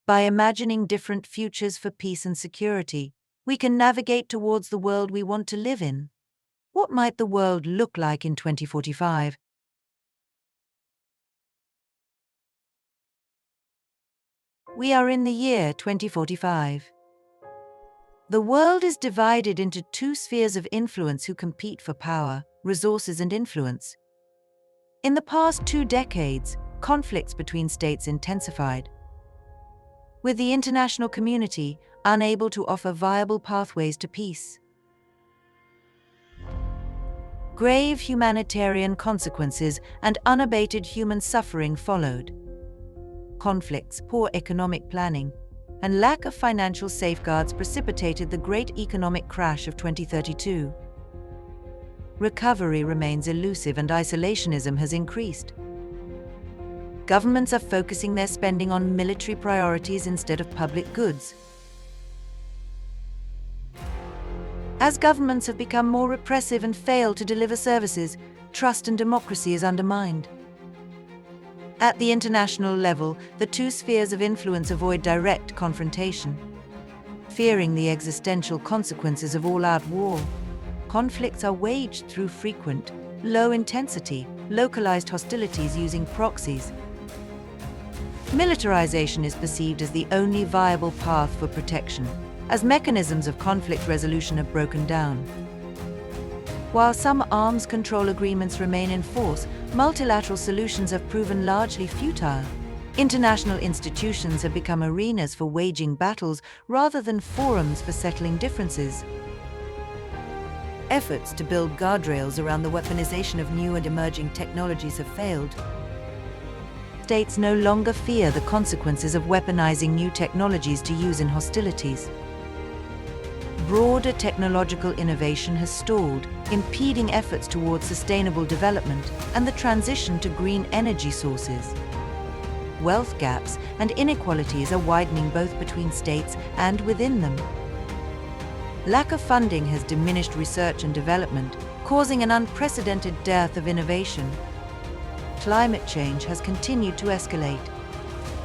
By imagining different futures for peace and security, we can navigate towards the world we want to live in. What might the world look like in 2045? We are in the year 2045. The world is divided into two spheres of influence who compete for power, resources, and influence. In the past 2 decades, conflicts between states intensified, with the international community unable to offer viable pathways to peace. Grave humanitarian consequences and unabated human suffering followed. Conflicts, poor economic planning, and lack of financial safeguards precipitated the great economic crash of 2032. Recovery remains elusive and isolationism has increased. Governments are focusing their spending on military priorities instead of public goods. As governments have become more repressive and fail to deliver services, trust and democracy is undermined. At the international level, the two spheres of influence avoid direct confrontation. Fearing the existential consequences of all-out war, conflicts are waged through frequent, low-intensity, localized hostilities using proxies. Militarization is perceived as the only viable path for protection, as mechanisms of conflict resolution have broken down. While some arms control agreements remain in force, multilateral solutions have proven largely futile. International institutions have become arenas for waging battles rather than forums for settling differences. Efforts to build guardrails around the weaponization of new and emerging technologies have failed. States no longer fear the consequences of weaponizing new technologies to use in hostilities. Broader technological innovation has stalled, impeding efforts towards sustainable development and the transition to green energy sources. Wealth gaps and inequalities are widening both between states and within them. Lack of funding has diminished research and development, causing an unprecedented dearth of innovation. Climate change has continued to escalate,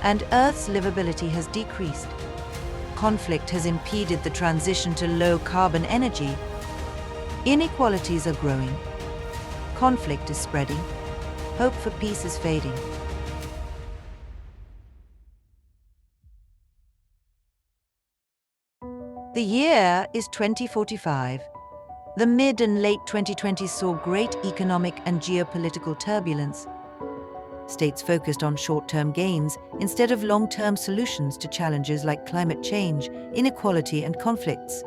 and Earth's livability has decreased. Conflict has impeded the transition to low-carbon energy. Inequalities are growing. Conflict is spreading. Hope for peace is fading. The year is 2045. The mid and late 2020s saw great economic and geopolitical turbulence. States focused on short-term gains instead of long-term solutions to challenges like climate change, inequality, and conflicts.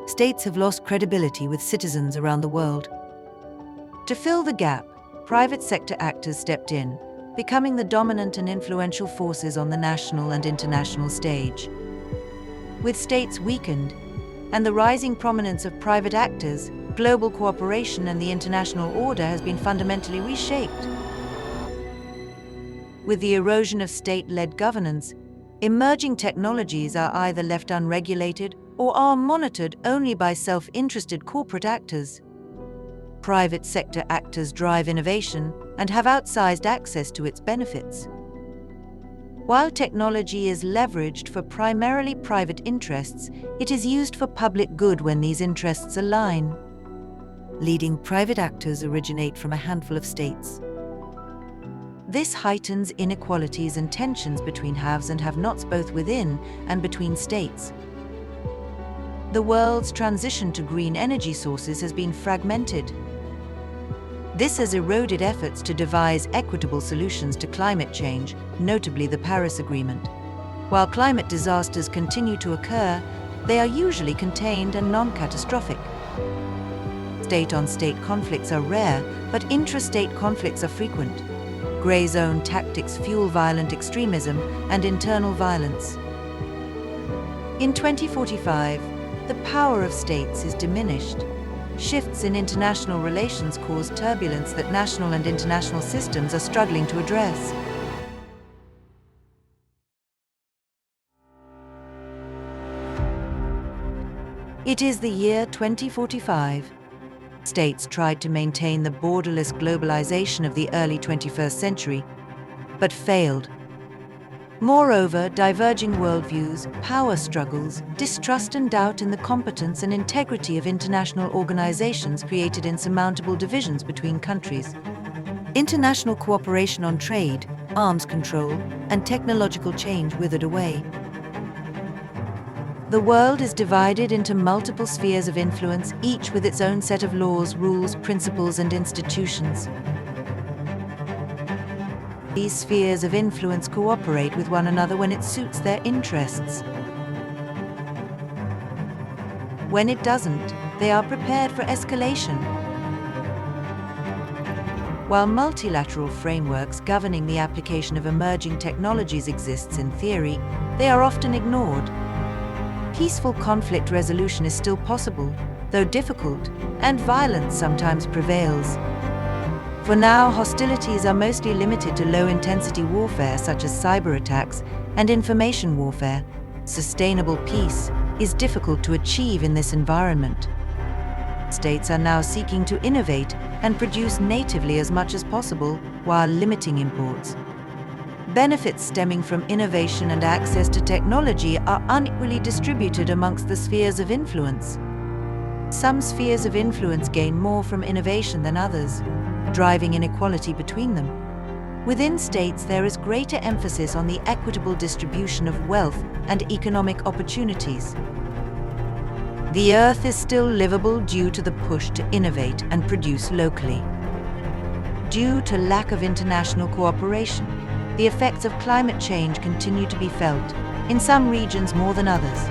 States have lost credibility with citizens around the world. To fill the gap, private sector actors stepped in, becoming the dominant and influential forces on the national and international stage. With states weakened and the rising prominence of private actors, global cooperation and the international order has been fundamentally reshaped. With the erosion of state-led governance, emerging technologies are either left unregulated or are monitored only by self-interested corporate actors. Private sector actors drive innovation and have outsized access to its benefits. While technology is leveraged for primarily private interests, it is used for public good when these interests align. Leading private actors originate from a handful of states. This heightens inequalities and tensions between haves and have-nots both within and between states. The world's transition to green energy sources has been fragmented. This has eroded efforts to devise equitable solutions to climate change, notably the Paris Agreement. While climate disasters continue to occur, they are usually contained and non-catastrophic. State-on-state conflicts are rare, but intrastate conflicts are frequent. Grey zone tactics fuel violent extremism and internal violence. In 2045, the power of states is diminished. Shifts in international relations cause turbulence that national and international systems are struggling to address. It is the year 2045. States tried to maintain the borderless globalization of the early 21st century, but failed. Moreover, diverging worldviews, power struggles, distrust and doubt in the competence and integrity of international organizations created insurmountable divisions between countries. International cooperation on trade, arms control, and technological change withered away. The world is divided into multiple spheres of influence, each with its own set of laws, rules, principles, and institutions. These spheres of influence cooperate with one another when it suits their interests. When it doesn't, they are prepared for escalation. While multilateral frameworks governing the application of emerging technologies exists in theory, they are often ignored. Peaceful conflict resolution is still possible, though difficult, and violence sometimes prevails. For now, hostilities are mostly limited to low-intensity warfare such as cyber attacks and information warfare. Sustainable peace is difficult to achieve in this environment. States are now seeking to innovate and produce natively as much as possible while limiting imports. Benefits stemming from innovation and access to technology are unequally distributed amongst the spheres of influence. Some spheres of influence gain more from innovation than others, driving inequality between them. Within states, there is greater emphasis on the equitable distribution of wealth and economic opportunities. The Earth is still livable due to the push to innovate and produce locally. Due to lack of international cooperation, the effects of climate change continue to be felt, in some regions more than others.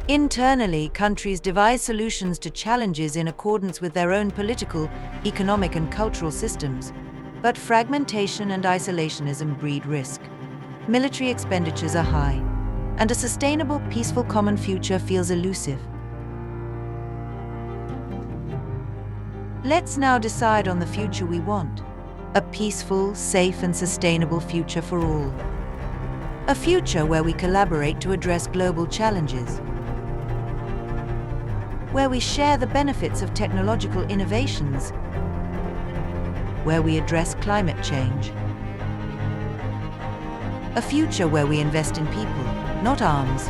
Internally, countries devise solutions to challenges in accordance with their own political, economic, and cultural systems, but fragmentation and isolationism breed risk. Military expenditures are high, and a sustainable, peaceful common future feels elusive. Let's now decide on the future we want. A peaceful, safe, and sustainable future for all. A future where we collaborate to address global challenges. Where we share the benefits of technological innovations. Where we address climate change. A future where we invest in people, not arms,